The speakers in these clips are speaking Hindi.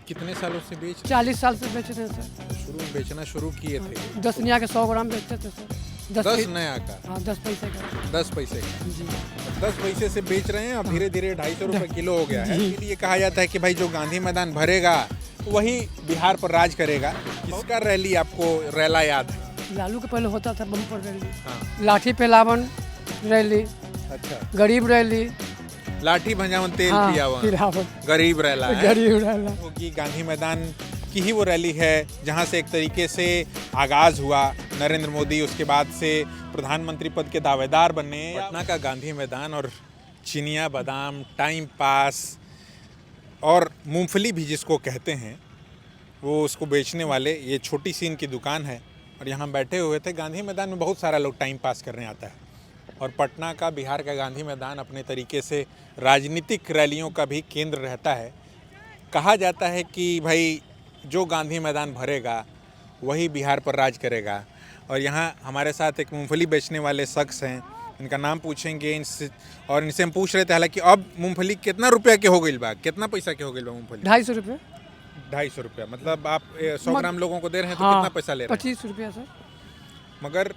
कितने सालों से बेच 40 साल से बेच रहे हैं सर। शुरू में बेचना शुरू किए थे? 10 नया के 100 ग्राम बेचते थे सर। 10 नया का? हाँ 10 पैसे का। 10 पैसे का? जी 10 पैसे से बेच रहे हैं। अब धीरे धीरे 250 रुपये किलो हो गया है। इसलिए कहा जाता है कि भाई जो गांधी मैदान भरेगा वही बिहार पर राज करेगा। किसका रैली आपको रैला याद है? लालू के पहले होता था बम्पर रैली, हाँ। लाठी पेलावन रैली, अच्छा, गरीब रैली, लाठी भंजावन तेल हाँ, पियावन, पिलावन, गरीब रैला है। गरीब रैला। क्योंकि गांधी मैदान की ही वो रैली है जहां से एक तरीके से आगाज हुआ नरेंद्र मोदी उसके बाद से प्रधानमंत्री पद के दावेदार बने। पटना का गांधी मैदान और चिनिया बादाम, टाइम पास और मूंगफली भी जिसको कहते हैं, वो उसको बेचने वाले, ये छोटी सी इनकी दुकान है और यहाँ बैठे हुए थे। गांधी मैदान में बहुत सारा लोग टाइम पास करने आता है और पटना का, बिहार का गांधी मैदान अपने तरीके से राजनीतिक रैलियों का भी केंद्र रहता है। कहा जाता है कि भाई जो गांधी मैदान भरेगा वही बिहार पर राज करेगा। और यहाँ हमारे साथ एक मूंगफली बेचने वाले शख्स हैं, इनका नाम पूछेंगे इनसे और इनसे हम पूछ रहे थे हालांकि अब मूंगफली कितना रुपया के हो गई बा, कितना पैसा के हो गई बा मूंगफली? 250 रुपये। 250 रुपया? मतलब आप 100 ग्राम लोगों को दे रहे हैं तो हाँ, कितना पैसा ले रहे हैं? 25 रुपया सर। मगर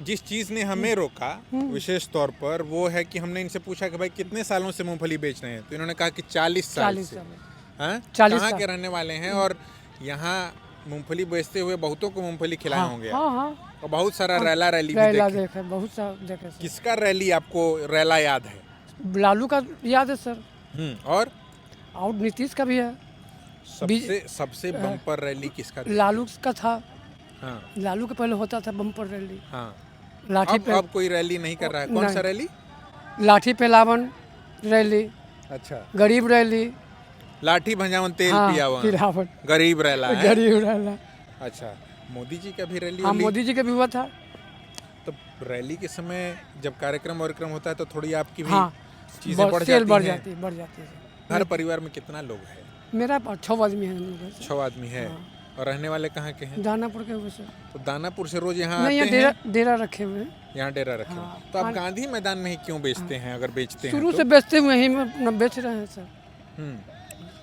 जिस चीज़ ने हमें रोका विशेष तौर पर वो है कि हमने इनसे पूछा कि भाई कितने सालों से मूंगफली बेच रहे हैं, तो इन्होंने कहा कि 40 साल से। हाँ, 40 कहाँ साल के रहने वाले हैं और यहाँ मूंगफली बेचते हुए बहुतों को मूंगफली खिलाए होंगे हाँ हाँ और बहुत सारा रैला रैली भी रैला देखे। देखे, बहुत सारा देखे सर। किसका रैली आपको रैला याद है? लालू का याद है सर, और नीतीश का भी है। सबसे बम्पर रैली किसका था? लालू का था। हाँ लालू के पहले होता था बम्पर रैली, हाँ। लाठी पे, अब कोई रैली नहीं कर रहा है? कौन सा रैली? लाठी पेलावन रैली, अच्छा, गरीब रैली, लाठी भंजावन तेल हाँ, पियावन, पिलावन, गरीब रैला है। गरीब रैला। अच्छा, मोदी जी का भी रैली हाँ होली? मोदी जी का भी हुआ था। तो रैली के समय जब कार्यक्रम होता है तो थोड़ी आपकी भी हाँ चीजें बढ़ सेल बढ़ जाती जाती है, बढ़ जाती है सर। हैं। हर परिवार में कितना लोग है? मेरा 6 आदमी है हम लोग सर। 6 आदमी है। और रहने वाले कहाँ के हैं? दानापुर के हुए सर। तो दानापुर से रोज यहाँ नहीं, आते यहाँ हैं? डेरा रखे हुए हैं। यहाँ डेरा रखे हाँ। हैं। तो आप गांधी मैदान में ही क्यों बेचते हैं अगर बेचते हैं शुरू तो? से बेचते हुए यहीं में अपना बेच रहे हैं सर।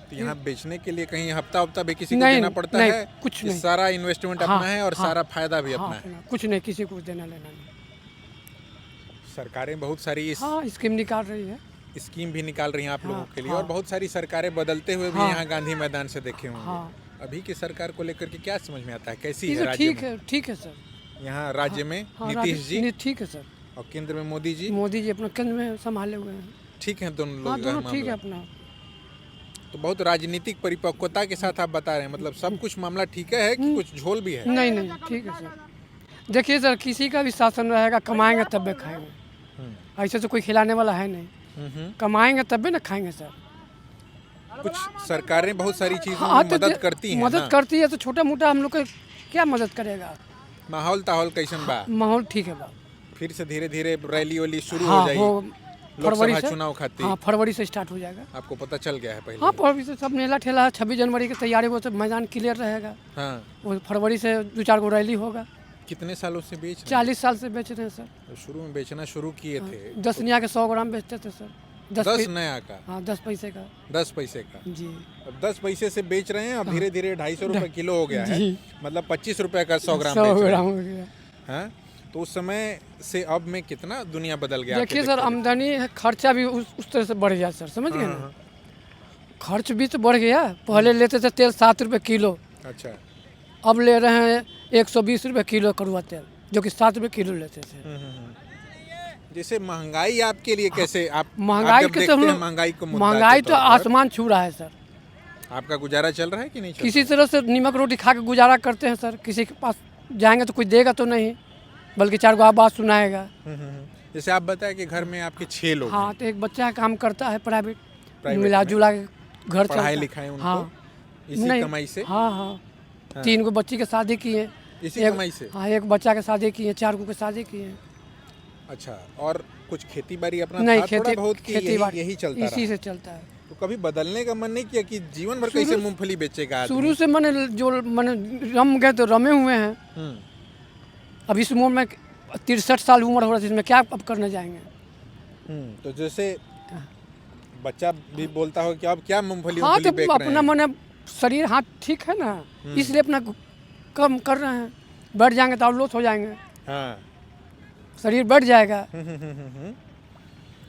तो यहाँ बेचने के लिए कहीं हफ्ता भी किसी को नहीं, देना पड़ता नहीं, है? कुछ कि नहीं। सारा इन्वेस्टमेंट हाँ, अपना है और हाँ, सारा फायदा भी हाँ, अपना है? कुछ नहीं, किसी को देना लेना नहीं। सरकारें बहुत सारी इस हाँ स्कीम निकाल रही है। स्कीम भी निकाल रही हैं आप लोगों के लिए हाँ। और बहुत सारी सरकारें बदलते हुए भी हाँ। यहाँ गांधी मैदान से देखे होंगे। हाँ। अभी की सरकार को लेकर के क्या समझ में आता है, कैसी ये है तो राज्य ठीक में? है, ठीक है सर। यहाँ राज्य में हाँ, नीतीश जी ठीक है सर। और केंद्र में मोदी जी मोदी जी अपना केंद्र में संभाले हुए हैं। ठीक हैं दोनों हाँ लोग? दोनों ठीक है अपना। तो बहुत राजनीतिक परिपक्वता के साथ आप बता रहे हैं, मतलब सब कुछ मामला ठीक है कि कुछ झोल भी है? नहीं नहीं ठीक है सर। देखिए सर, किसी का भी शासन रहेगा, कमाएंगे तब भी खाएंगे। ऐसे तो कोई खिलाने वाला है नहीं। कमाएंगे तब भी ना खाएंगे सर। कुछ सरकारें बहुत सारी चीजों हाँ, में तो मदद करती हैं मदद ना? करती है तो छोटा मोटा हम लोग को क्या मदद करेगा। माहौल ताहौल कैसन बा? माहौल ठीक है बा। फिर से धीरे धीरे रैली वैली शुरू हाँ हो जाएगी वो फरवरी लोकसभा से, चुनाव खातिर? हाँ फरवरी से स्टार्ट हो जाएगा। आपको पता चल गया है पहले? हाँ फरवरी से सब मेला ठेला है। 26 जनवरी की तैयारी, वो सब मैदान क्लियर रहेगा। हाँ। वो फरवरी से 2-4 गो रैली होगा। कितने सालों से बेच रहे हैं? 40 साल से बेच रहे हैं सर। तो शुरू में बेचना शुरू किए थे? 10 नया के 100 ग्राम बेचते थे सर। 10 नया का? हाँ 10 पैसे का। 10 पैसे का? जी अब 10 पैसे से बेच रहे हैं। अब धीरे धीरे 250 रुपये किलो हो गया है। जी। मतलब 25 रुपये का 100 ग्राम 100 बेच रहे ग्राम हैं। हो गया। हाँ? तो उस समय से अब में कितना दुनिया बदल गया? देखिए सर, आमदनी है, खर्चा भी उस तरह से बढ़ गया सर, समझ गए ना। खर्च भी तो बढ़ गया। पहले लेते थे तेल 7 रुपये किलो, अच्छा। अब ले रहे हैं 120 रुपये किलो कड़ुआ तेल, जो कि 7 रुपये किलो लेते थे। जैसे महंगाई आपके लिए कैसे आप महंगाई जब के देखते तो हैं महंगाई को मुद्दा महंगाई के तो तौर पर, आसमान छू रहा है सर। आपका गुजारा चल रहा है कि नहीं चल किसी तरह से नीमक रोटी खा के गुजारा करते हैं सर। किसी के पास जाएंगे तो कोई देगा तो नहीं, बल्कि 4 गो बात सुनाएगा। रहा? जैसे आप बताएं कि घर में आपके 6 लोग हाँ तो एक बच्चा काम करता है प्राइवेट, प्राइवेट मिला में? जुला के घर चलता पढ़ाई है। लिखाई उनको हाँ इसी नहीं, कमाई से? हाँ हाँ 3 गो बच्ची के शादी की है। इसी कमाई से? हाँ एक बच्चा के शादी की है, 4 गो के शादी की है। अच्छा, और कुछ खेती बाड़ी अपना नहीं था थोड़ा बहुत कि खेती बाड़ी यही चलता इसी रहा? से चलता है। तो कभी बदलने का मन नहीं किया कि जीवन भर कैसे मूंगफली बेचेगा आदमी? शुरू से मैंने रम गए तो रमे हुए हैं। अब इस उम्र में 63 साल उम्र हो रहा है, इसमें क्या अब करने जाएंगे। तो जैसे बच्चा भी बोलता हो कि अब क्या मूंगफली हाँ मूंगफली तो बेच रहे अपना हैं? मैंने शरीर हाथ ठीक है ना, इसलिए अपना कम कर रहे हैं। बढ़ जाएंगे तो और लॉस हो जाएंगे, हाँ। शरीर बढ़ जाएगा।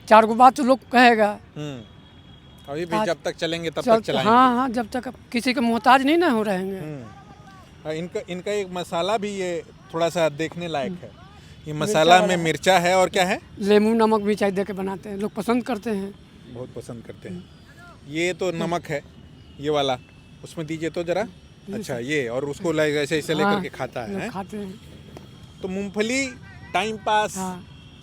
4 गो बात तो लोग कहेगा। अभी भी जब तक चलेंगे तब तक चलाएंगे। हाँ हाँ, जब तक किसी के मोहताज नहीं ना हो रहेंगे। इनका एक मसाला भी ये थोड़ा सा देखने लायक है। ये मसाला में मिर्चा है और क्या है, लेमू नमक मिर्चाई दे के बनाते हैं, लोग पसंद करते हैं, बहुत पसंद करते हैं। ये तो नमक है, ये वाला उसमें दीजिए तो जरा। अच्छा, ये और उसको ऐसे ऐसे लेकर के खाता है, खाते हैं। तो मूंगफली टाइम पास।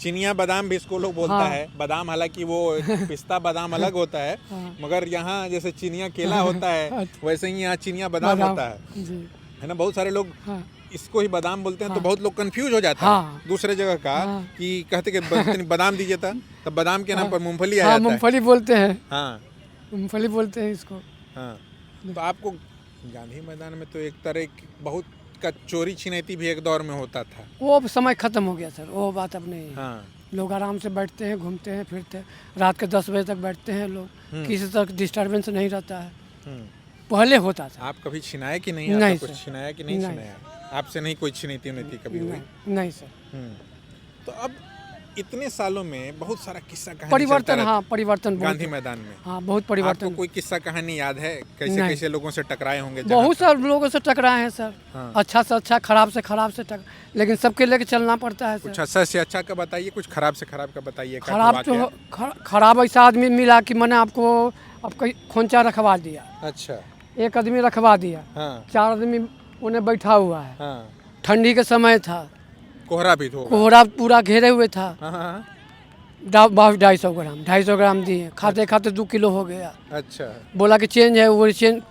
चिनिया बादाम भी इसको लोग बोलता है। बादाम हालांकि वो पिस्ता बादाम अलग होता है, मगर यहाँ जैसे चिनिया केला होता है वैसे ही यहाँ चिनिया बादाम होता है ना। बहुत सारे लोग इसको ही बादाम बोलते हैं, तो बहुत लोग कंफ्यूज हो जाता है दूसरे जगह का कि कहते कि बादाम दीजिए था, तब बादाम के नाम पर मूंगफली आ जाता है। मूंगफली बोलते हैं, हाँ मूंगफली बोलते हैं इसको। हाँ, तो आपको गांधी मैदान में तो एक तरह बहुत का चोरी छिनैती भी एक दौर में होता था। वो अब समय खत्म हो गया सर, वो बात अब नहीं है। हाँ। लोग आराम से बैठते हैं, घूमते हैं, फिरते हैं, रात के 10 बजे तक बैठते हैं लोग, किसी तरह का डिस्टर्बेंस नहीं रहता है। पहले होता था। आप कभी छिनाए कि नहीं? नहीं कुछ छिनाया कि नहीं छिनाया? आपसे नहीं कोई छिनैती उनैती कभी हुई? नहीं सर। तो अब इतने सालों में बहुत सारा किस्सा कहानी परिवर्तन, हाँ परिवर्तन गांधी मैदान में। हाँ बहुत परिवर्तन। आपको कोई किस्सा कहानी याद है? कैसे कैसे लोगों से टकराए होंगे? बहुत सारे लोगों से टकराए हैं सर। अच्छा से अच्छा, खराब से खराब से लेकिन सबके लेके चलना पड़ता है सर। कुछ अच्छा से अच्छा का बताइए, कुछ खराब से खराब का बताइए। खराब तो खराब ऐसा आदमी मिला कि मैंने आपको खोंचा रखवा दिया। अच्छा, एक आदमी रखवा दिया, 4 आदमी उन्हें बैठा हुआ है। ठंडी के समय था, कोहरा भी तो, कोहरा पूरा घेरे हुए था। 250 ग्राम दिए, खाते खाते 2 किलो हो गया। अच्छा, बोला कि चेंज है, वो चेंज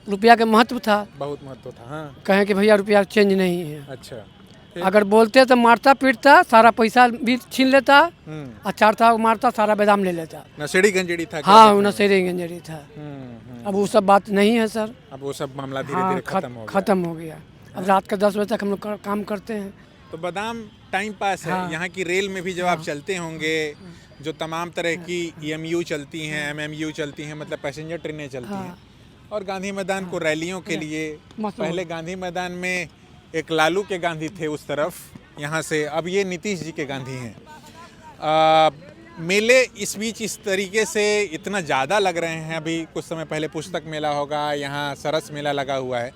रुपया के महत्व था, बहुत महत्व था। हाँ। कहें कि भैया रुपया चेंज नहीं है। अच्छा, अगर बोलते तो मारता पीटता, सारा पैसा भी छीन लेता, और 4 था मारता, सारा बादाम ले लेता। नशेड़ी गंजेड़ी था। हाँ, नशेड़ी गंजेड़ी था। अब वो सब बात नहीं है सर। अब वो सब मामला धीरे धीरे खत्म हो गया। अब रात के 10 बजे तक हम लोग काम करते हैं। तो बादाम टाइम पास है। यहाँ की रेल में भी जब आप चलते होंगे, जो तमाम तरह की EMU चलती हैं, MMU चलती हैं, मतलब पैसेंजर ट्रेनें चलती हैं, और गांधी मैदान को रैलियों के लिए, पहले गांधी मैदान में एक लालू के गांधी थे उस तरफ, यहाँ से अब ये नीतीश जी के गांधी हैं। मेले इस बीच इस तरीके से इतना ज़्यादा लग रहे हैं। अभी कुछ समय पहले पुस्तक मेला होगा, यहाँ सरस मेला लगा हुआ है,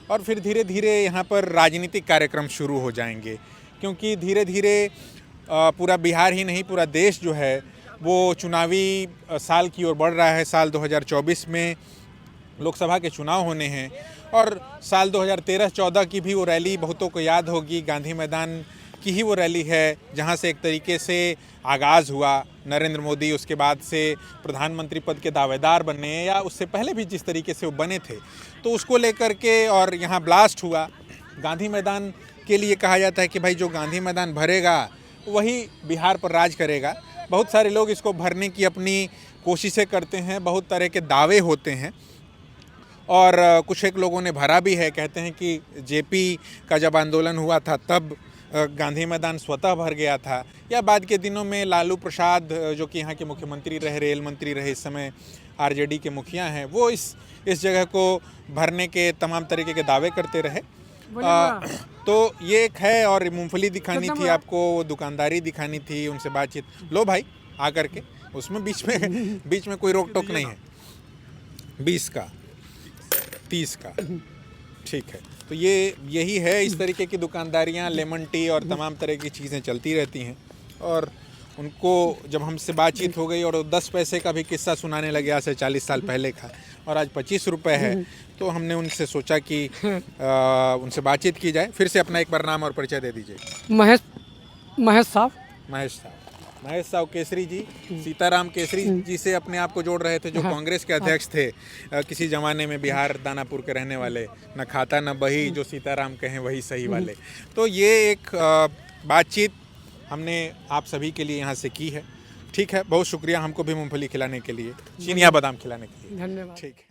और फिर धीरे धीरे यहाँ पर राजनीतिक कार्यक्रम शुरू हो जाएंगे, क्योंकि धीरे धीरे पूरा बिहार ही नहीं पूरा देश जो है वो चुनावी साल की ओर बढ़ रहा है। साल 2024 में लोकसभा के चुनाव होने हैं, और साल 2013-14 की भी वो रैली बहुतों को याद होगी। गांधी मैदान की ही वो रैली है जहाँ से एक तरीके से आगाज़ हुआ नरेंद्र मोदी उसके बाद से प्रधानमंत्री पद के दावेदार बने, या उससे पहले भी जिस तरीके से वो बने थे, तो उसको लेकर के और यहाँ ब्लास्ट हुआ। गांधी मैदान के लिए कहा जाता है कि भाई जो गांधी मैदान भरेगा वही बिहार पर राज करेगा। बहुत सारे लोग इसको भरने की अपनी कोशिशें करते हैं, बहुत तरह के दावे होते हैं, और कुछ एक लोगों ने भरा भी है। कहते हैं कि JP का जब आंदोलन हुआ था तब गांधी मैदान स्वतः भर गया था, या बाद के दिनों में लालू प्रसाद जो कि यहाँ के मुख्यमंत्री रहे, रेल मंत्री रहे, इस समय RJD के मुखिया हैं, वो इस जगह को भरने के तमाम तरीके के दावे करते रहे। तो ये एक है, और मूंगफली दिखानी थी आपको, दुकानदारी दिखानी थी, उनसे बातचीत। लो भाई आकर के, उसमें बीच में कोई रोक टोक नहीं है। 20 का 30 का, ठीक है। तो यही है, इस तरीके की दुकानदारियाँ, लेमन टी और तमाम तरह की चीज़ें चलती रहती हैं। और उनको जब हमसे बातचीत हो गई और 10 पैसे का भी किस्सा सुनाने लगे आज से 40 साल पहले का, और आज 25 रुपये है, तो हमने उनसे सोचा कि उनसे बातचीत की जाए। फिर से अपना एक बार नाम और परिचय दे दीजिए। महेश साहब केसरी जी, सीताराम केसरी जी से अपने आप को जोड़ रहे थे, जो कांग्रेस के अध्यक्ष थे किसी ज़माने में, बिहार दानापुर के रहने वाले, न खाता न बही, जो सीताराम कहें वही सही वाले। तो ये एक बातचीत हमने आप सभी के लिए यहाँ से की है। ठीक है, बहुत शुक्रिया हमको भी मूंगफली खिलाने के लिए, चिनिया बादाम खिलाने के लिए। धन्यवाद। ठीक है।